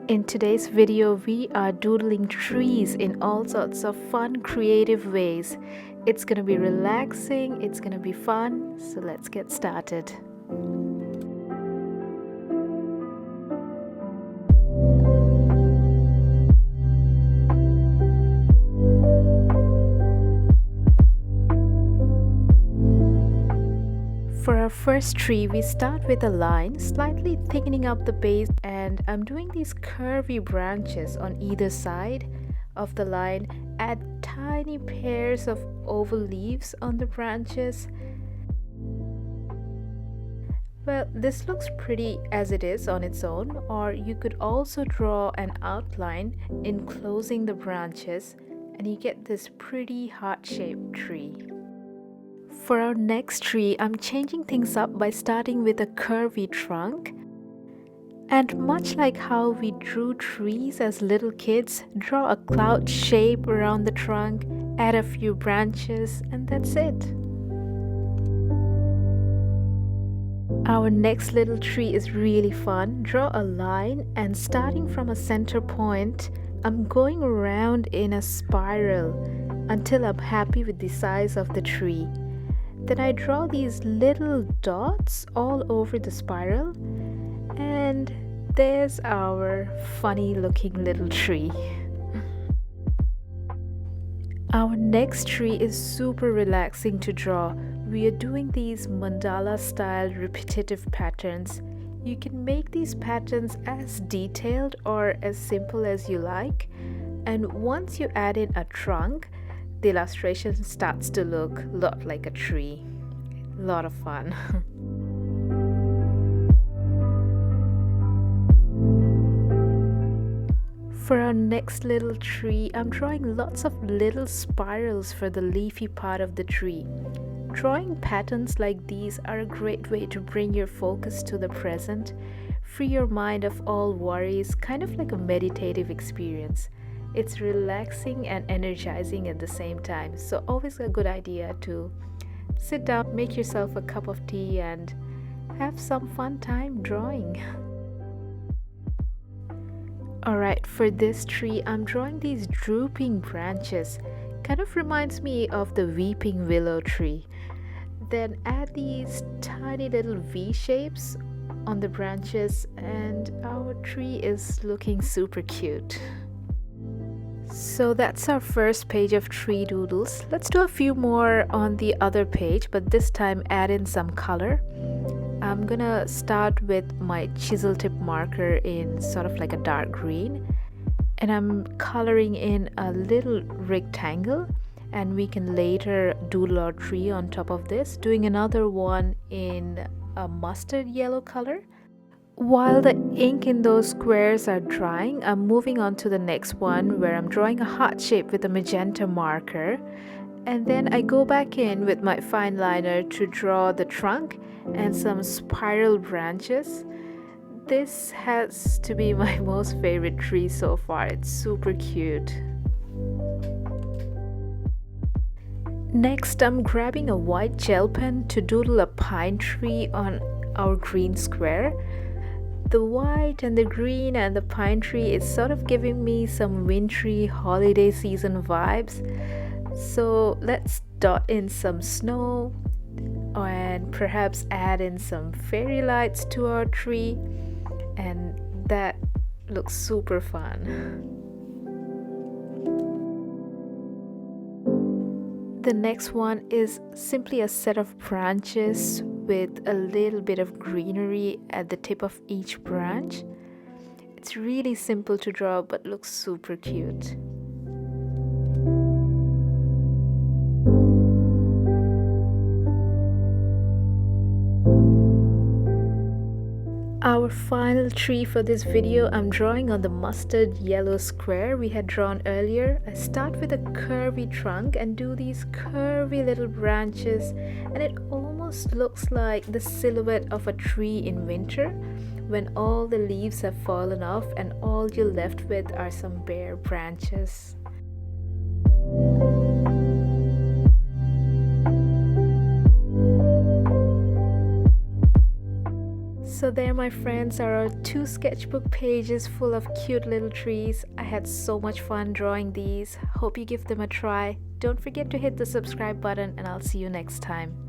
In today's video, we are doodling trees in all sorts of fun, creative ways. It's gonna be relaxing, it's gonna be fun, so let's get started. For our first tree, we start with a line, slightly thickening up the base, and I'm doing these curvy branches on either side of the line. Add tiny pairs of oval leaves on the branches. Well, this looks pretty as it is on its own, or you could also draw an outline enclosing the branches, and you get this pretty heart-shaped tree. For our next tree, I'm changing things up by starting with a curvy trunk. And much like how we drew trees as little kids, draw a cloud shape around the trunk, add a few branches, and that's it. Our next little tree is really fun. Draw a line, and starting from a center point, I'm going around in a spiral until I'm happy with the size of the tree. Then I draw these little dots all over the spiral, and there's our funny looking little tree. Our next tree is super relaxing to draw. We are doing these mandala style repetitive patterns. You can make these patterns as detailed or as simple as you like, and once you add in a trunk, the illustration starts to look a lot like a tree. A lot of fun. For our next little tree, I'm drawing lots of little spirals for the leafy part of the tree. Drawing patterns like these are a great way to bring your focus to the present, free your mind of all worries, kind of like a meditative experience. It's relaxing and energizing at the same time, so always a good idea to sit down, make yourself a cup of tea, and have some fun time drawing. Alright, for this tree, I'm drawing these drooping branches. Kind of reminds me of the weeping willow tree. Then add these tiny little V shapes on the branches, and our tree is looking super cute. So that's our first page of Tree Doodles. Let's do a few more on the other page, but this time add in some color. I'm gonna start with my chisel tip marker in sort of like a dark green, and I'm coloring in a little rectangle, and we can later doodle our tree on top of this, doing another one in a mustard yellow color. While the ink in those squares are drying, I'm moving on to the next one where I'm drawing a heart shape with a magenta marker, and then I go back in with my fine liner to draw the trunk and some spiral branches. This has to be my most favorite tree so far. It's super cute. Next, I'm grabbing a white gel pen to doodle a pine tree on our green square. The white and the green and the pine tree is sort of giving me some wintry holiday season vibes. So let's dot in some snow and perhaps add in some fairy lights to our tree, and that looks super fun. The next one is simply a set of branches with a little bit of greenery at the tip of each branch. It's really simple to draw but looks super cute. Our final tree for this video, I'm drawing on the mustard yellow square we had drawn earlier. I start with a curvy trunk and do these curvy little branches, and it almost looks like the silhouette of a tree in winter when all the leaves have fallen off and all you're left with are some bare branches. So there, my friends, are our two sketchbook pages full of cute little trees. I had so much fun drawing these. Hope you give them a try. Don't forget to hit the subscribe button and I'll see you next time.